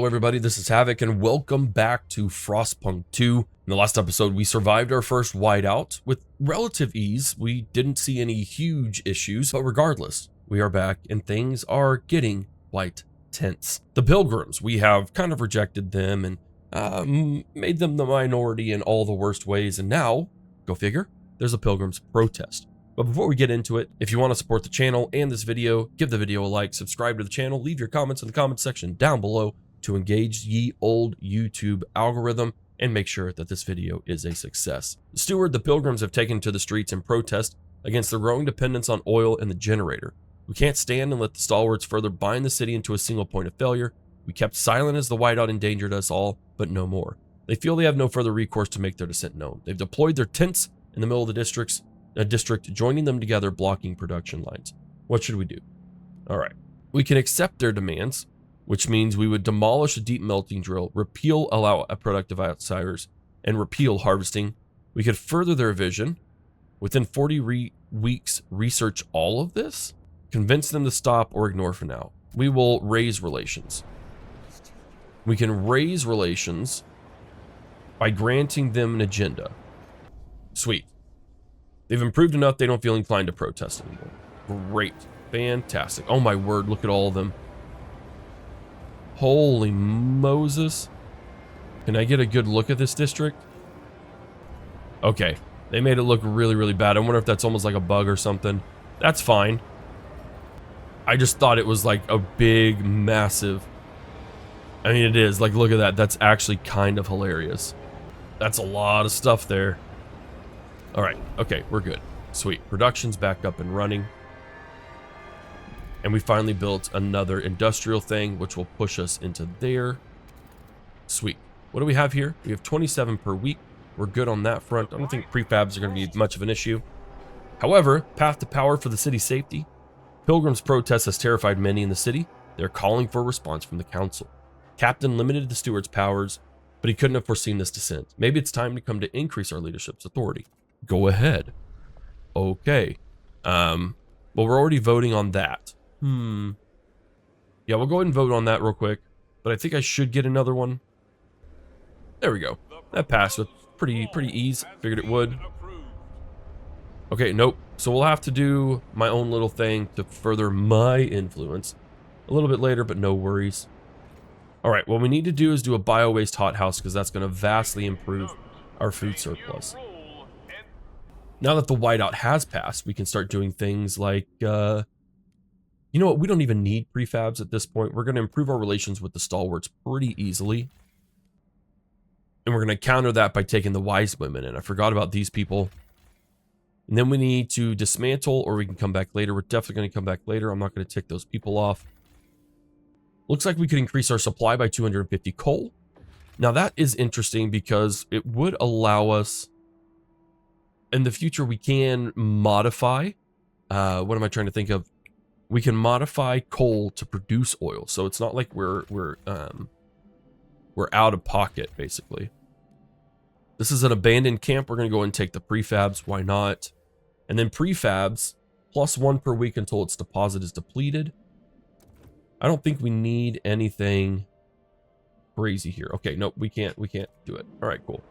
everybody, this is Havoc, and welcome back to Frostpunk 2. In the last episode, we survived our first whiteout with relative ease. We didn't see any huge issues, but regardless, we are back, and things are getting quite tense. The Pilgrims, we have kind of rejected them and made them the minority in all the worst ways, and now, go figure, there's a Pilgrims protest. But before we get into it, if you want to support the channel and this video, give the video a like, subscribe to the channel, leave your comments in the comment section down below to engage ye old YouTube algorithm and make sure that this video is a success. The steward, the Pilgrims have taken to the streets in protest against the growing dependence on oil and the generator. We can't stand and let the stalwarts further bind the city into a single point of failure. We kept silent as the whiteout endangered us all, but no more. They feel they have no further recourse to make their dissent known. They've deployed their tents in the middle of the district, joining them together, blocking production lines. What should we do? All right. We can accept their demands, which means we would demolish a deep melting drill, repeal allow productive outsiders, and repeal harvesting. We could further their vision. Within 40 weeks, research all of this, convince them to stop or ignore for now. We will raise relations. We can raise relations by granting them an agenda. Sweet. They've improved enough they don't feel inclined to protest anymore. Great. Fantastic. Oh my word, look at all of them. Holy Moses. Can I get a good look at this district? Okay. They made it look really, really bad. I wonder if that's almost like a bug or something. That's fine. I just thought it was like a big, massive... I mean, it is. Like, look at that. That's actually kind of hilarious. That's a lot of stuff there. All right, okay, we're good. Sweet, production's back up and running. And we finally built another industrial thing, which will push us into there. Sweet. What do we have here? We have 27 per week. We're good on that front. I don't think prefabs are going to be much of an issue. However, path to power for the city's safety. Pilgrims' protest has terrified many in the city. They're calling for a response from the council. Captain limited the steward's powers, but he couldn't have foreseen this dissent. Maybe it's time to come to increase our leadership's authority. Go ahead. Okay. Well, we're already voting on that. Yeah, we'll go ahead and vote on that real quick. But I think I should get another one. There we go. That passed with pretty ease. Figured it would. Okay, nope. So we'll have to do my own little thing to further my influence a little bit later, but no worries. All right, what we need to do is do a bio-waste hothouse because that's going to vastly improve our food surplus. Now that the whiteout has passed, we can start doing things like, you know what, we don't even need prefabs at this point. We're going to improve our relations with the stalwarts pretty easily. And we're going to counter that by taking the wise women in. I forgot about these people. And then we need to dismantle, or we can come back later. We're definitely going to come back later. I'm not going to tick those people off. Looks like we could increase our supply by 250 coal. Now that is interesting because it would allow us... In the future, we can modify, what am I trying to think of? We can modify coal to produce oil. So it's not like we're out of pocket, basically. This is an abandoned camp. We're going to go and take the prefabs. Why not? And then prefabs, +1 per week until its deposit is depleted. I don't think we need anything crazy here. Okay, nope, we can't do it. All right, cool.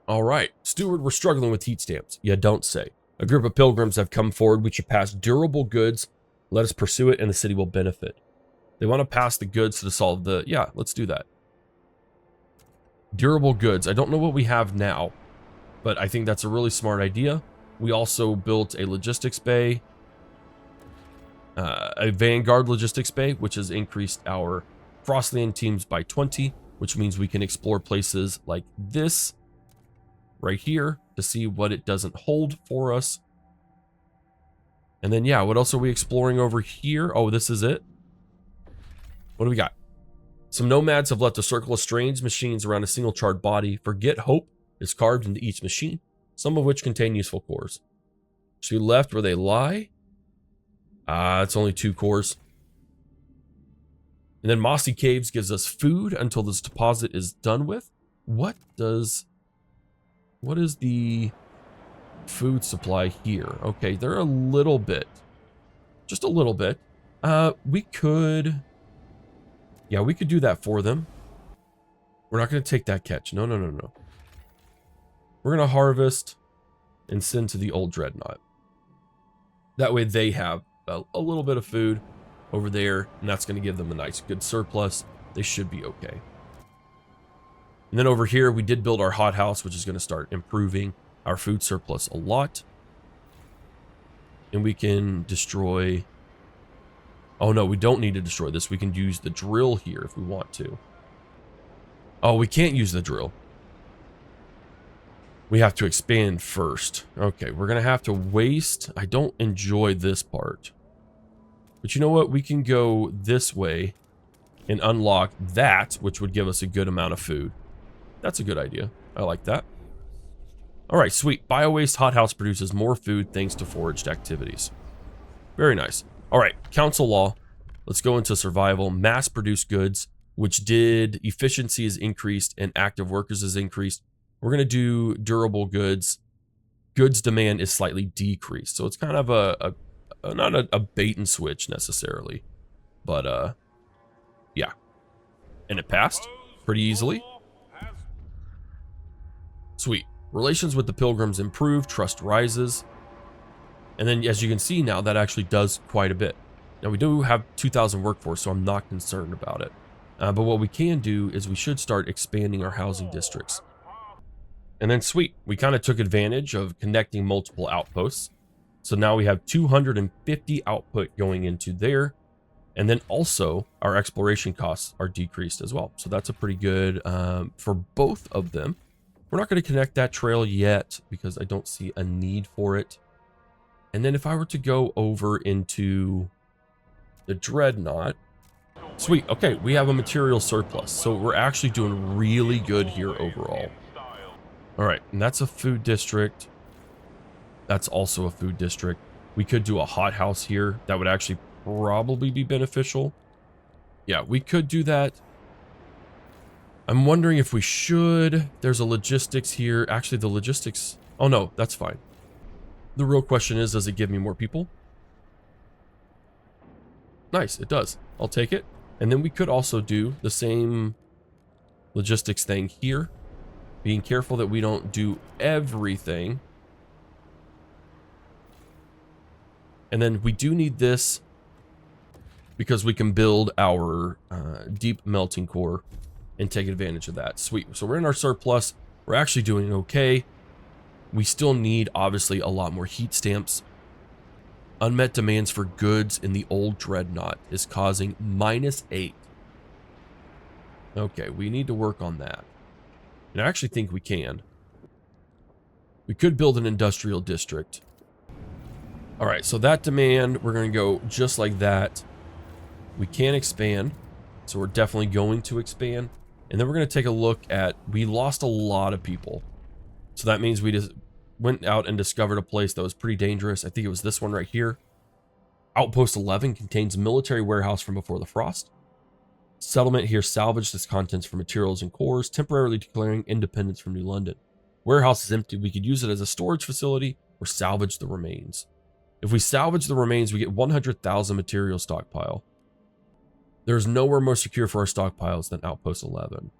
All right, steward, we're struggling with heat stamps. Yeah, don't say. A group of pilgrims have come forward. We should pass durable goods. Let us pursue it and the city will benefit. They want to pass the goods to solve the... Yeah, let's do that. Durable goods. I don't know what we have now, but I think that's a really smart idea. We also built a logistics bay, a Vanguard logistics bay, which has increased our Frostland teams by 20, which means we can explore places like this right here to see what it doesn't hold for us. And then, yeah, what else are we exploring over here? Oh, this is it. What do we got? Some nomads have left a circle of strange machines around a single charred body. Forget hope is carved into each machine, some of which contain useful cores. Should we left where they lie? It's only 2 cores. And then Mossy Caves gives us food until this deposit is done with. What is the food supply here? Okay, they're a little bit. Just a little bit. We could Yeah, we could do that for them. We're not going to take that catch. No, no, no, no. We're going to harvest and send to the old dreadnought. That way they have a little bit of food over there, and that's going to give them a nice good surplus. They should be okay. And then over here, we did build our hothouse, which is going to start improving our food surplus a lot. And we can destroy... Oh no, we don't need to destroy this. We can use the drill here if we want to. Oh, we can't use the drill. We have to expand first. Okay, we're going to have to waste. I don't enjoy this part. But you know what? We can go this way and unlock that, which would give us a good amount of food. That's a good idea. I like that. All right, sweet. Biowaste hothouse produces more food thanks to foraged activities. Very nice. All right, council law. Let's go into survival. Mass produced goods, which did efficiency is increased and active workers is increased. We're going to do durable goods. Goods demand is slightly decreased. So it's kind of not a bait and switch necessarily, but yeah. And it passed pretty easily. Sweet. Relations with the pilgrims improve, trust rises. And then as you can see now, that actually does quite a bit. Now we do have 2,000 workforce, so I'm not concerned about it. But what we can do is we should start expanding our housing districts. And then sweet, we kind of took advantage of connecting multiple outposts. So now we have 250 output going into there. And then also our exploration costs are decreased as well. So that's a pretty good for both of them. We're not going to connect that trail yet because I don't see a need for it. And then if I were to go over into the dreadnought, sweet. Okay, we have a material surplus. So we're actually doing really good here overall. All right, and that's a food district. That's also a food district. We could do a hothouse here. That would actually probably be beneficial. Yeah, we could do that. I'm wondering if we should. There's a logistics here. Actually, the logistics... Oh, no, that's fine. The real question is, does it give me more people? Nice, it does. I'll take it. And then we could also do the same logistics thing here. Being careful that we don't do everything. And then we do need this because we can build our deep melting core and take advantage of that. Sweet. So we're in our surplus. We're actually doing okay. We still need, obviously, a lot more heat stamps. Unmet demands for goods in the old dreadnought is causing -8. Okay, we need to work on that. And I actually think we can. We could build an industrial district. All right, so that demand, we're going to go just like that. We can expand, so we're definitely going to expand. And then we're going to take a look at, we lost a lot of people. So that means we just went out and discovered a place that was pretty dangerous. I think it was this one right here. Outpost 11 contains military warehouse from before the frost. Settlement here salvaged its contents for materials and cores, temporarily declaring independence from New London. Warehouse is empty. We could use it as a storage facility or salvage the remains. If we salvage the remains, we get 100,000 material stockpile. There's nowhere more secure for our stockpiles than Outpost 11.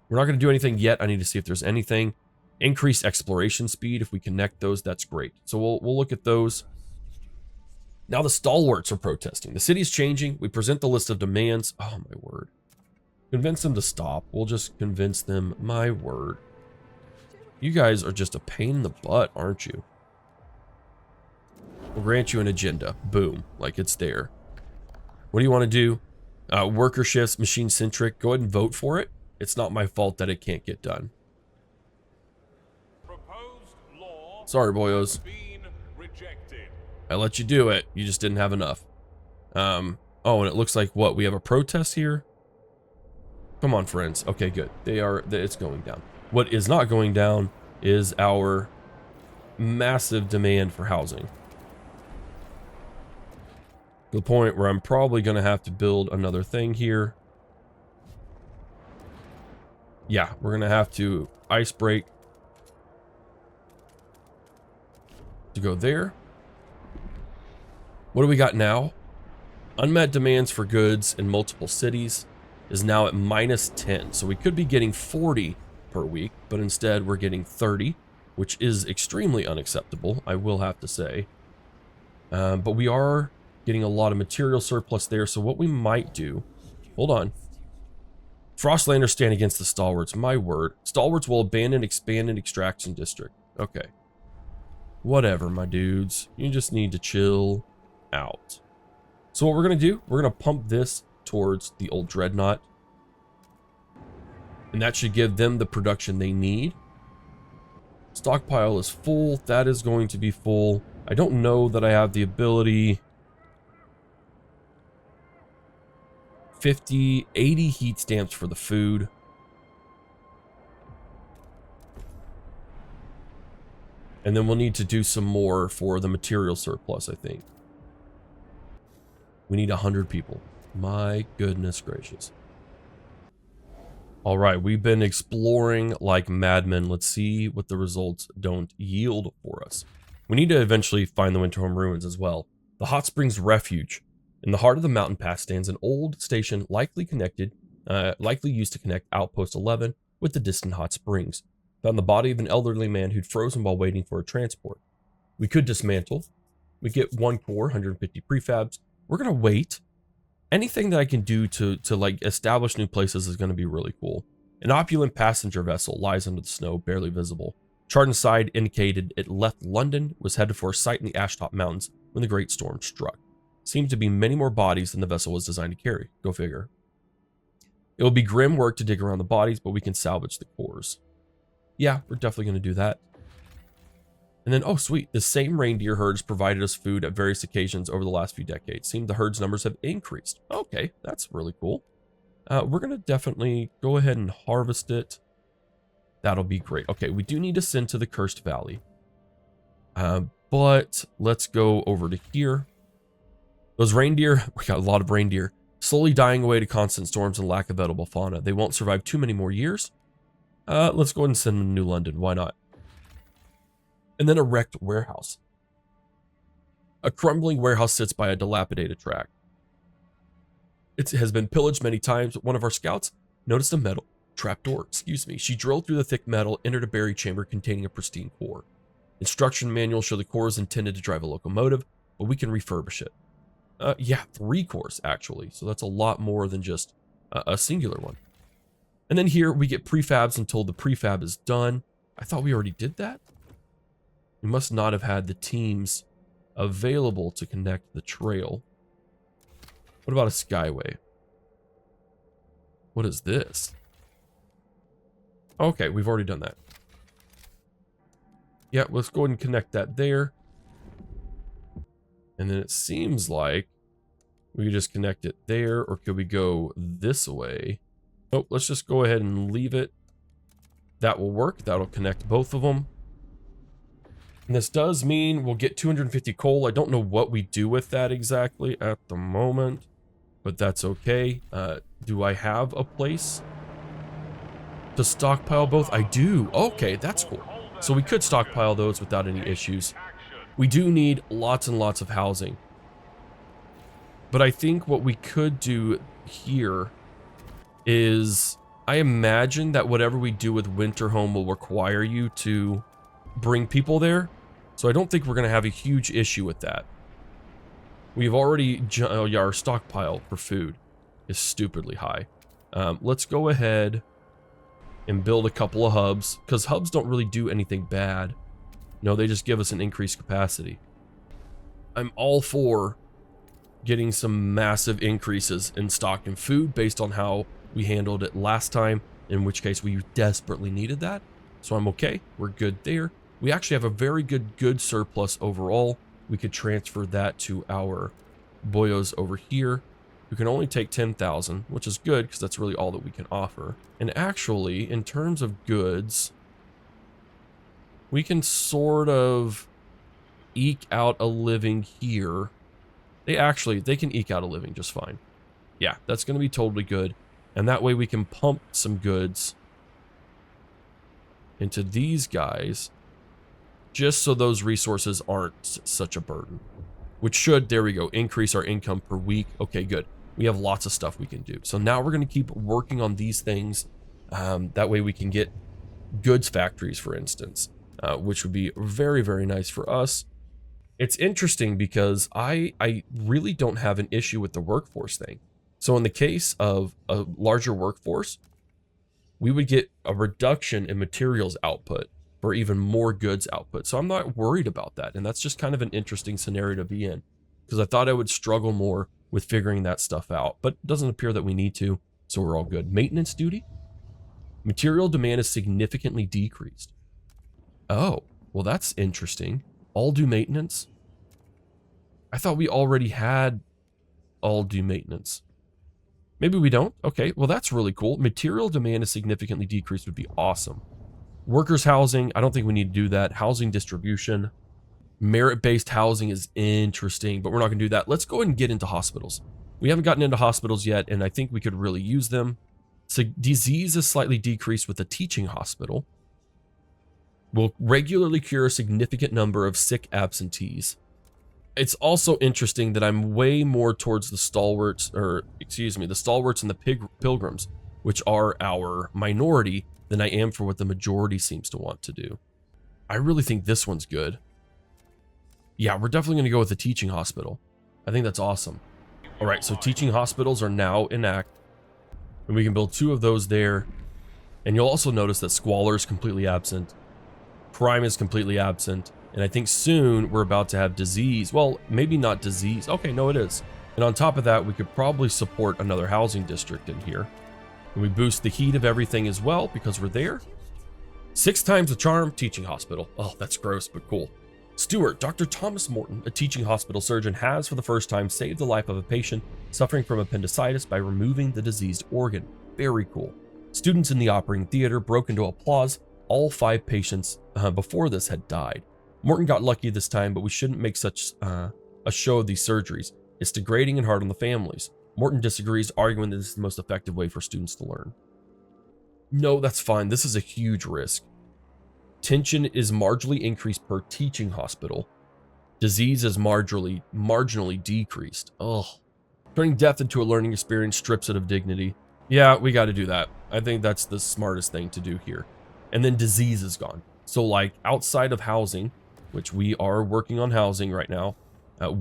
We're not going to do anything yet. I need to see if there's anything. Increased exploration speed. If we connect those, that's great. So we'll look at those. Now the stalwarts are protesting. The city's changing. We present the list of demands. Oh, my word. Convince them to stop. We'll just convince them. My word. You guys are just a pain in the butt, aren't you? We'll grant you an agenda. Boom. Like it's there. What do you want to do? Worker shifts, machine centric. Go ahead and vote for it. It's not my fault that it can't get done. Sorry, boyos. I let you do it. You just didn't have enough. Oh, and it looks like what? We have a protest here? Come on, friends. Okay, good. It's going down. What is not going down is our massive demand for housing. To the point where I'm probably going to have to build another thing here. Yeah, we're going to have to ice break to go there. What do we got now? Unmet demands for goods in multiple cities is now at -10. So we could be getting 40 per week, but instead we're getting 30, which is extremely unacceptable, I will have to say. But we are getting a lot of material surplus there. So what we might do, hold on. Frostlanders stand against the stalwarts. My word. Stalwarts will abandon expanded extraction district. Okay. Whatever, my dudes. You just need to chill out. So what we're going to do, we're going to pump this towards the old dreadnought. And that should give them the production they need. Stockpile is full. That is going to be full. I don't know that I have the ability. 50, 80 heat stamps for the food. And then we'll need to do some more for the material surplus, I think. We need 100 people. My goodness gracious. All right, we've been exploring like madmen. Let's see what the results don't yield for us. We need to eventually find the Winterhome ruins as well. The Hot Springs Refuge. In the heart of the mountain pass stands an old station likely used to connect Outpost 11 with the distant hot springs. Found the body of an elderly man who'd frozen while waiting for a transport. We could dismantle. We get 1 core, 150 prefabs. We're going to wait. Anything that I can do to like establish new places is going to be really cool. An opulent passenger vessel lies under the snow, barely visible. Chart inside indicated it left London, was headed for a site in the Ashtop Mountains when the great storm struck. Seemed to be many more bodies than the vessel was designed to carry. Go figure. It will be grim work to dig around the bodies, but we can salvage the cores. Yeah, we're definitely going to do that. And then, oh sweet, the same reindeer herds provided us food at various occasions over the last few decades. Seemed the herd's numbers have increased. Okay, that's really cool. We're going to definitely go ahead and harvest it. That'll be great. Okay, we do need to send to the Cursed Valley. But let's go over to here. Those reindeer, we got a lot of reindeer, slowly dying away to constant storms and lack of edible fauna. They won't survive too many more years. Let's go ahead and send them to New London. Why not? And then a wrecked warehouse. A crumbling warehouse sits by a dilapidated track. It has been pillaged many times. One of our scouts noticed a metal trapdoor. She drilled through the thick metal, entered a buried chamber containing a pristine core. Instruction manuals show the core is intended to drive a locomotive, but we can refurbish it. Yeah, 3 cores actually. So that's a lot more than just a singular one. And then here we get prefabs until the prefab is done. I thought we already did that. We must not have had the teams available to connect the trail. What about a skyway? What is this? Okay, we've already done that. Yeah, let's go ahead and connect that there. And then it seems like we could just connect it there, or could we go this way? Nope, let's just go ahead and leave it. That will work. That'll connect both of them. And this does mean we'll get 250 coal. I don't know what we do with that exactly at the moment, but that's okay. Do I have a place to stockpile both? I do. Okay, that's cool. So we could stockpile those without any issues. We do need lots and lots of housing. But I think what we could do here is, I imagine that whatever we do with Winterhome will require you to bring people there. So I don't think we're going to have a huge issue with that. We've already, our stockpile for food is stupidly high. Let's go ahead and build a couple of hubs, because hubs don't really do anything bad. No, they just give us an increased capacity. I'm all for getting some massive increases in stock and food based on how we handled it last time, in which case we desperately needed that. So I'm okay. We're good there. We actually have a very good surplus overall. We could transfer that to our boyos over here, who can only take 10,000, which is good because that's really all that we can offer. And actually, in terms of goods, we can sort of eke out a living here. They can eke out a living just fine. Yeah, that's going to be totally good. And that way we can pump some goods into these guys, just so those resources aren't such a burden. which should, there we go, increase our income per week. Okay, good. We have lots of stuff we can do. So now we're going to keep working on these things. That way we can get goods factories, for instance, which would be very, very nice for us. It's interesting because I really don't have an issue with the workforce thing. So in the case of a larger workforce, we would get a reduction in materials output for even more goods output. So I'm not worried about that. And that's just kind of an interesting scenario to be in, because I thought I would struggle more with figuring that stuff out, but it doesn't appear that we need to. So we're all good. Maintenance duty. Material demand is significantly decreased. Oh, well, that's interesting. All due maintenance. I thought we already had all due maintenance. Maybe we don't. Okay, well, that's really cool. Material demand is significantly decreased would be awesome. Workers housing, I don't think we need to do that. Housing distribution. Merit-based housing is interesting, but we're not going to do that. Let's go ahead and get into hospitals. We haven't gotten into hospitals yet, and I think we could really use them. So disease is slightly decreased with a teaching hospital. Will regularly cure a significant number of sick absentees. It's also interesting that I'm way more towards the stalwarts, the stalwarts and the pilgrims, which are our minority, than I am for what the majority seems to want to do. I really think this one's good. Yeah, we're definitely going to go with the teaching hospital. I think that's awesome. All right, so teaching hospitals are now in act, and we can build 2 of those there. And you'll also notice that squalor is completely absent. Crime is completely absent. And I think soon we're about to have disease. Well, maybe not disease. Okay, no, it is. And on top of that, we could probably support another housing district in here. And we boost the heat of everything as well because we're there. 6 times the charm, teaching hospital. Oh, that's gross, but cool. Stewart, Dr. Thomas Morton, a teaching hospital surgeon, has for the first time saved the life of a patient suffering from appendicitis by removing the diseased organ. Very cool. Students in the operating theater broke into applause. All 5 patients before this had died. Morton got lucky this time, but we shouldn't make such a show of these surgeries. It's degrading and hard on the families. Morton disagrees, arguing that this is the most effective way for students to learn. No, that's fine. This is a huge risk. Tension is marginally increased per teaching hospital. Disease is marginally decreased. Ugh. Turning death into a learning experience strips it of dignity. Yeah, we got to do that. I think that's the smartest thing to do here. And then disease is gone. So like outside of housing, which we are working on housing right now,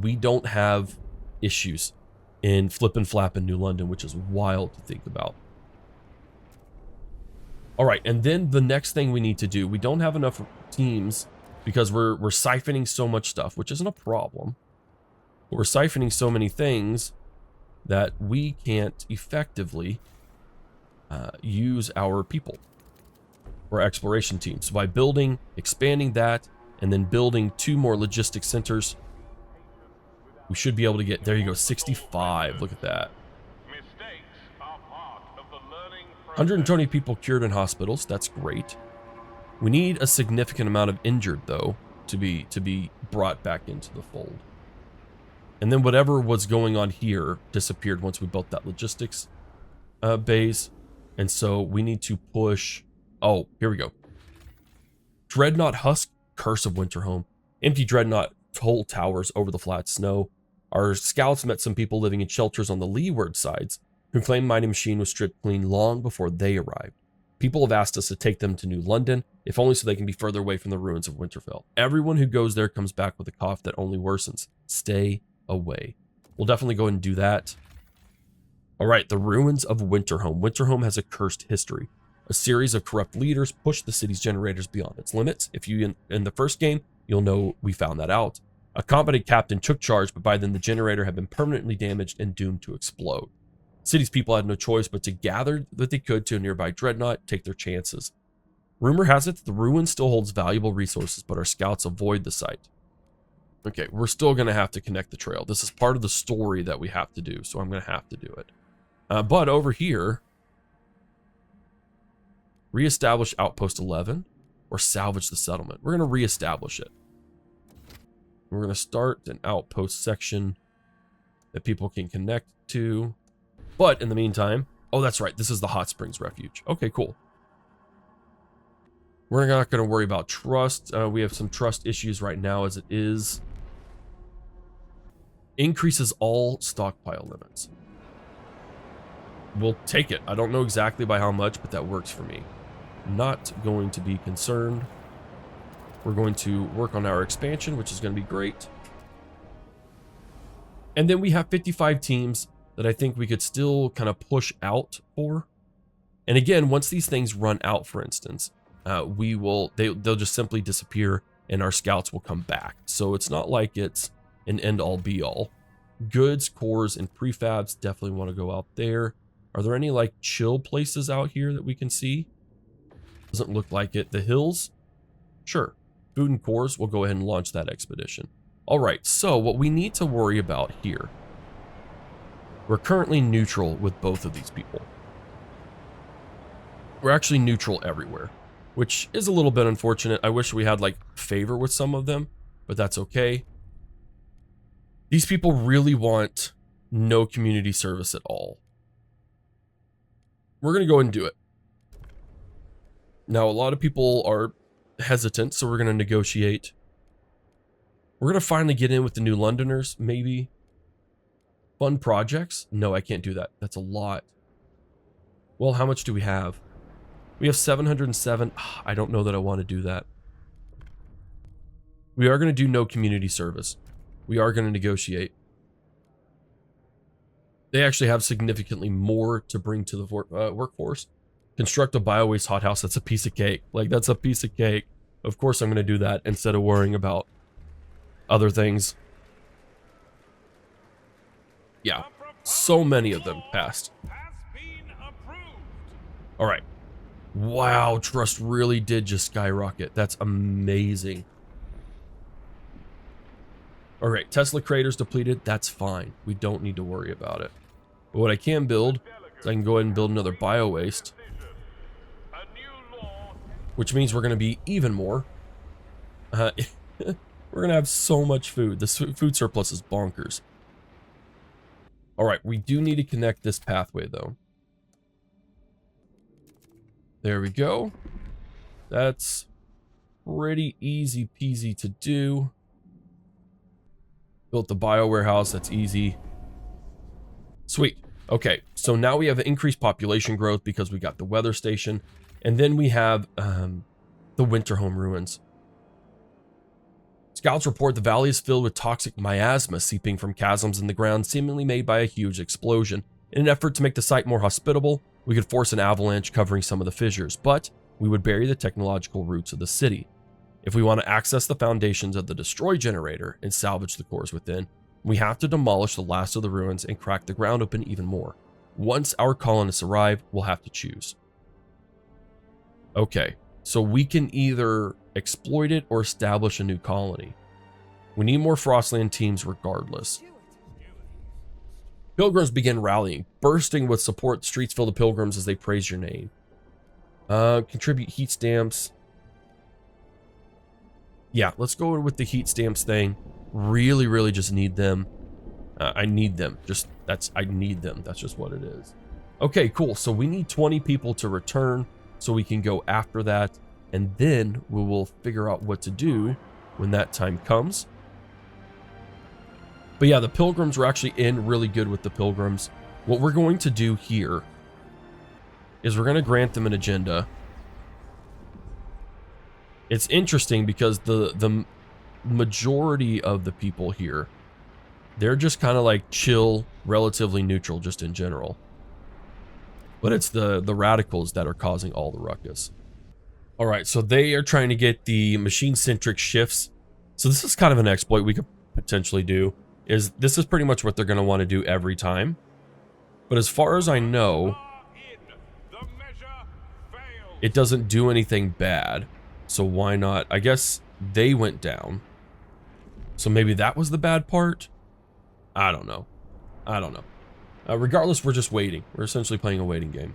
we don't have issues in Flip and Flap in New London, which is wild to think about. All right, and then the next thing we need to do, we don't have enough teams because we're siphoning so much stuff, which isn't a problem. We're siphoning so many things that we can't effectively use our people or exploration teams. So by building, expanding that, and then building 2 more logistics centers, we should be able to get, there you go, 65. Look at that. 120 people cured in hospitals. That's great. We need a significant amount of injured, though, to be brought back into the fold. And then whatever was going on here disappeared once we built that logistics base. And so we need to push. Oh, here we go. Dreadnought Husk, Curse of Winterhome. Empty Dreadnought toll towers over the flat snow. Our scouts met some people living in shelters on the leeward sides who claimed Mighty Machine was stripped clean long before they arrived. People have asked us to take them to New London, if only so they can be further away from the ruins of Winterfell. Everyone who goes there comes back with a cough that only worsens. Stay away. We'll definitely go and do that. All right, the ruins of Winterhome. Winterhome has a cursed history. A series of corrupt leaders pushed the city's generators beyond its limits. If you in the first game, you'll know we found that out. A competent captain took charge, but by then the generator had been permanently damaged and doomed to explode. City's people had no choice but to gather what they could to a nearby dreadnought, take their chances. Rumor has it that the ruin still holds valuable resources, but our scouts avoid the site. Okay, we're still going to have to connect the trail. This is part of the story that we have to do, so I'm going to have to do it. But over here, reestablish Outpost 11 or salvage the settlement. We're going to reestablish it. We're going to start an outpost section that people can connect to. But in the meantime, oh, that's right. This is the Hot Springs Refuge. Okay, cool. We're not going to worry about trust. We have some trust issues right now as it is. Increases all stockpile limits. We'll take it. I don't know exactly by how much, but that works for me. Not going to be concerned. We're going to work on our expansion, which is going to be great. And then we have 55 teams that I think we could still kind of push out for. And again, once these things run out, for instance, they'll just simply disappear and our scouts will come back. So it's not like it's an end all be all. Goods, cores, and prefabs definitely want to go out there. Are there any like chill places out here that we can see? Doesn't look like it. The hills? Sure. Food and cores, we'll go ahead and launch that expedition. All right, so what we need to worry about here. We're currently neutral with both of these people. We're actually neutral everywhere, which is a little bit unfortunate. I wish we had like favor with some of them, but that's okay. These people really want no community service at all. We're going to go ahead and do it. Now, a lot of people are hesitant, so we're going to negotiate. We're going to finally get in with the New Londoners, maybe. Fun projects? No, I can't do that. That's a lot. Well, how much do we have? We have 707. I don't know that I want to do that. We are going to do no community service. We are going to negotiate. They actually have significantly more to bring to the workforce. Construct a bio-waste hothouse. That's a piece of cake. Like, that's a piece of cake. Of course I'm going to do that instead of worrying about other things. Yeah. So many of them passed. All right. Wow, trust really did just skyrocket. That's amazing. All right, Tesla craters depleted. That's fine. We don't need to worry about it. But what I can build is I can go ahead and build another bio-waste, which means we're going to be even more. We're going to have so much food. This food surplus is bonkers. All right, we do need to connect this pathway, though. There we go. That's pretty easy peasy to do. Built the bio warehouse. That's easy. Sweet. Okay, so now we have increased population growth because we got the weather station. And then we have the Winterhome ruins. Scouts report the valley is filled with toxic miasma seeping from chasms in the ground, seemingly made by a huge explosion. In an effort to make the site more hospitable, we could force an avalanche covering some of the fissures, but we would bury the technological roots of the city. If we want to access the foundations of the destroy generator and salvage the cores within, we have to demolish the last of the ruins and crack the ground open even more. Once our colonists arrive, we'll have to choose. Okay, so we can either exploit it or establish a new colony. We need more Frostland teams regardless. Pilgrims begin rallying, bursting with support. The streets fill the pilgrims as they praise your name. Contribute heat stamps. Yeah, let's go with the heat stamps thing. Really just need them. I need them. I need them. That's just what it is. Okay, cool. So we need 20 people to return so we can go after that. And then we will figure out what to do when that time comes. But yeah, the pilgrims were actually in really good with the pilgrims. What we're going to do here is we're going to grant them an agenda. It's interesting because the majority of the people here, they're just kind of like chill, relatively neutral just in general. But it's the radicals that are causing all the ruckus. All right, so they are trying to get the machine-centric shifts. So this is kind of an exploit we could potentially do. This is pretty much what they're going to want to do every time. But as far as I know, it doesn't do anything bad. So why not? I guess they went down. So maybe that was the bad part? I don't know. Regardless, we're just waiting. We're essentially playing a waiting game.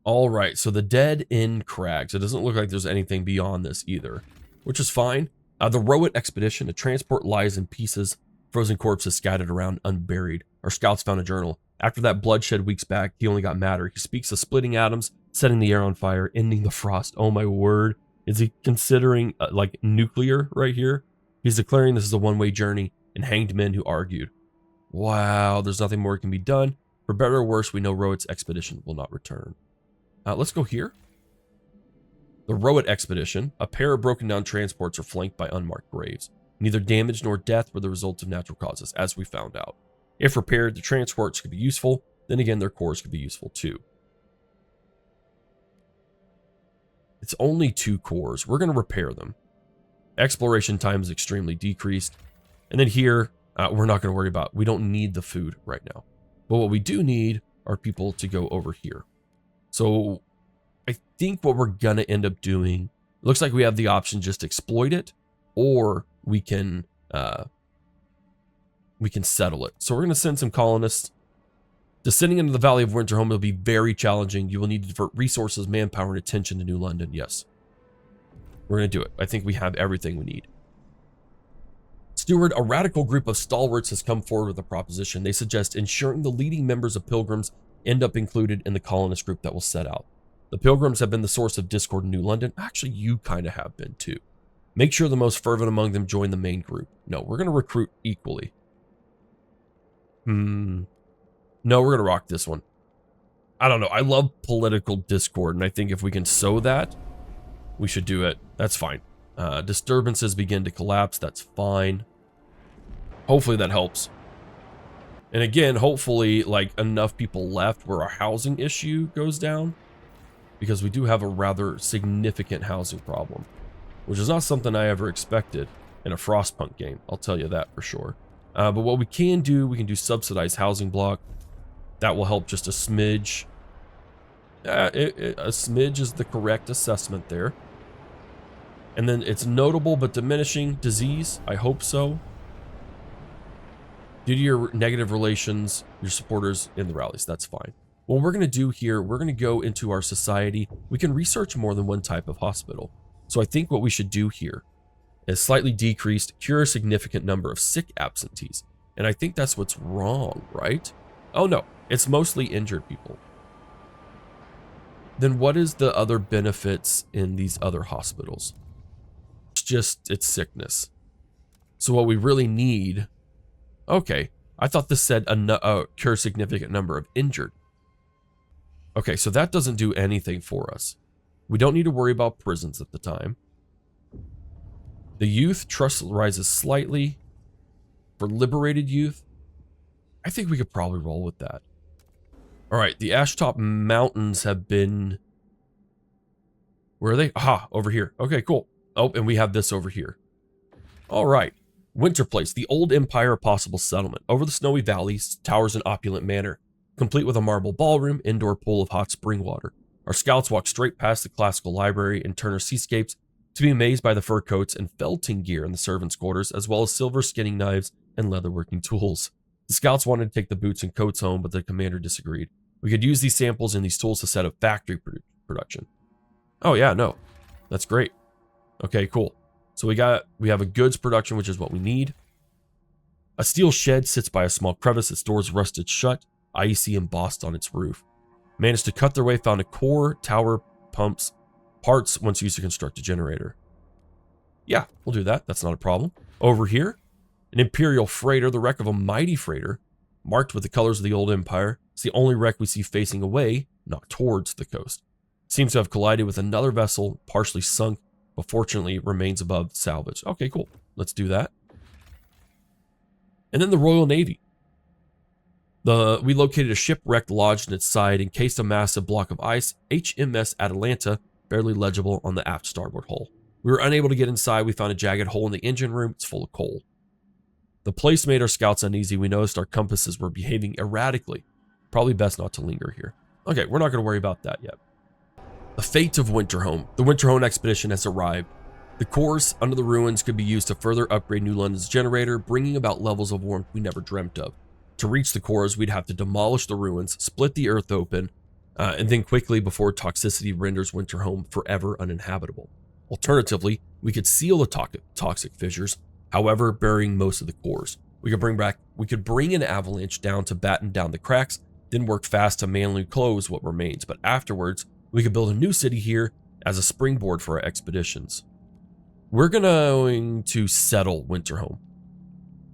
All right, so the dead end crags. It doesn't look like there's anything beyond this either, which is fine. The Riots expedition, a transport lies in pieces, frozen corpses scattered around unburied. Our scouts found a journal. After that bloodshed weeks back, he only got madder. He speaks of splitting atoms, setting the air on fire, ending the frost. Oh my word. Is he considering like nuclear right here? He's declaring this is a one-way journey. and hanged men who argued. Wow, there's nothing more can be done. For better or worse, we know Riots' expedition will not return. Let's go here. The Riots expedition, a pair of broken down transports are flanked by unmarked graves. Neither damage nor death were the result of natural causes, as we found out. If repaired, the transports could be useful. Then again, their cores could be useful too. It's only 2 cores. We're going to repair them. Exploration time is extremely decreased. And then here, we're not going to worry about. We don't need the food right now. But what we do need are people to go over here. So I think what we're going to end up doing, it looks like we have the option just to exploit it, or we can settle it. So we're going to send some colonists. Descending into the Valley of Winterhome will be very challenging. You will need to divert resources, manpower, and attention to New London. Yes. We're going to do it. I think we have everything we need. Steward, a radical group of stalwarts has come forward with a proposition. They suggest ensuring the leading members of Pilgrims end up included in the colonist group that will set out. The Pilgrims have been the source of discord in New London. Actually, you kind of have been too. Make sure the most fervent among them join the main group. No, we're going to recruit equally. No, we're going to rock this one. I don't know. I love political discord, and I think if we can sow that, we should do it. That's fine. Disturbances begin to collapse. That's fine. Hopefully that helps. And again, hopefully, like, enough people left where our housing issue goes down, because we do have a rather significant housing problem, which is not something I ever expected in a Frostpunk game. I'll tell you that for sure. But what we can do subsidized housing block. That will help just a smidge. A smidge is the correct assessment there. And then it's notable but diminishing disease. I hope so. Due to your negative relations, your supporters in the rallies. That's fine. What we're going to do here, we're going to go into our society. We can research more than one type of hospital. So I think what we should do here is slightly decreased, cure a significant number of sick absentees. And I think that's what's wrong, right? Oh no. It's mostly injured people. Then what is the other benefits in these other hospitals? It's sickness. So what we really need, okay, I thought this said cure a significant number of injured. Okay, so that doesn't do anything for us. We don't need to worry about prisons at the time. The youth trust rises slightly. For liberated youth, I think we could probably roll with that. All right, the Ashtop Mountains have been... Where are they? Aha, over here. Okay, cool. Oh, and we have this over here. All right. Winter Place, the old empire possible settlement. Over the snowy valleys, towers an opulent manor, complete with a marble ballroom, indoor pool of hot spring water. Our scouts walk straight past the classical library and Turner seascapes to be amazed by the fur coats and felting gear in the servants' quarters, as well as silver skinning knives and leatherworking tools. The scouts wanted to take the boots and coats home, but the commander disagreed. We could use these samples and these tools to set up factory production. Oh yeah, no. That's great. Okay, cool. So we have a goods production, which is what we need. A steel shed sits by a small crevice. Its doors rusted shut, icy embossed on its roof. Managed to cut their way, found a core, tower, pumps, parts once used to construct a generator. Yeah, we'll do that. That's not a problem. Over here, an Imperial freighter, the wreck of a mighty freighter, marked with the colors of the old empire. It's the only wreck we see facing away, not towards the coast. Seems to have collided with another vessel, partially sunk, but fortunately remains above salvage. Okay, cool. Let's do that. And then the Royal Navy. We located a shipwreck lodged in its side, encased a massive block of ice, HMS Atalanta, barely legible on the aft starboard hull. We were unable to get inside. We found a jagged hole in the engine room. It's full of coal. The place made our scouts uneasy. We noticed our compasses were behaving erratically. Probably best not to linger here. Okay, we're not going to worry about that yet. The fate of Winterhome. The Winterhome expedition has arrived. The cores under the ruins could be used to further upgrade New London's generator, bringing about levels of warmth we never dreamt of. To reach the cores, we'd have to demolish the ruins, split the earth open, and then quickly before toxicity renders Winterhome forever uninhabitable. Alternatively, we could seal the toxic fissures, however, burying most of the cores. We could bring an avalanche down to batten down the cracks, then work fast to manually close what remains, but afterwards, we could build a new city here as a springboard for our expeditions. We're going to settle Winterhome.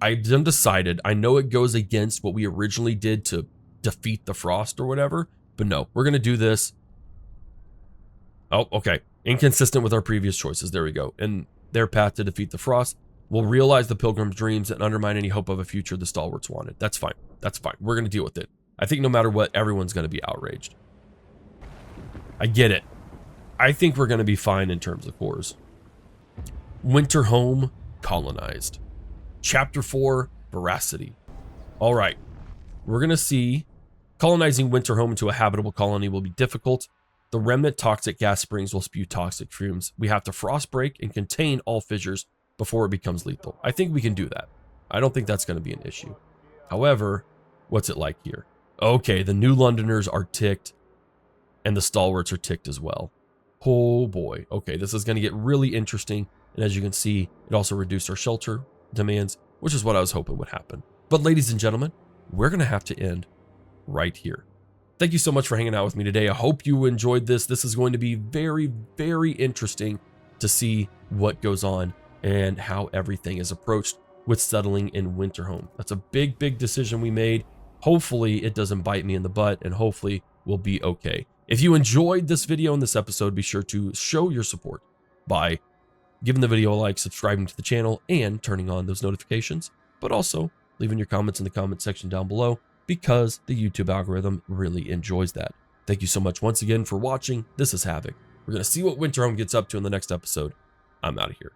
I've undecided. I know it goes against what we originally did to defeat the frost or whatever, but no, we're going to do this. Oh, okay. Inconsistent with our previous choices. There we go. And their path to defeat the frost will realize the pilgrim's dreams and undermine any hope of a future the stalwarts wanted. That's fine. That's fine. We're going to deal with it. I think no matter what, everyone's going to be outraged. I get it. I think we're going to be fine in terms of cores. Winterhome colonized. Chapter 4, Veracity. All right. We're going to see colonizing Winterhome into a habitable colony will be difficult. The remnant toxic gas springs will spew toxic fumes. We have to frost break and contain all fissures before it becomes lethal. I think we can do that. I don't think that's going to be an issue. However, what's it like here? Okay, the New Londoners are ticked and the stalwarts are ticked as well. Oh boy. Okay, this is going to get really interesting. And as you can see, it also reduced our shelter demands, which is what I was hoping would happen. But ladies and gentlemen, we're going to have to end right here. Thank you so much for hanging out with me today. I hope you enjoyed this. This is going to be very, very interesting to see what goes on and how everything is approached with settling in Winterhome. That's a big, big decision we made. Hopefully it doesn't bite me in the butt, and hopefully we'll be okay. If you enjoyed this video and this episode, be sure to show your support by giving the video a like, subscribing to the channel, and turning on those notifications, but also leaving your comments in the comment section down below, because the YouTube algorithm really enjoys that. Thank you so much once again for watching. This is Havoc. We're going to see what Winterhome gets up to in the next episode. I'm out of here.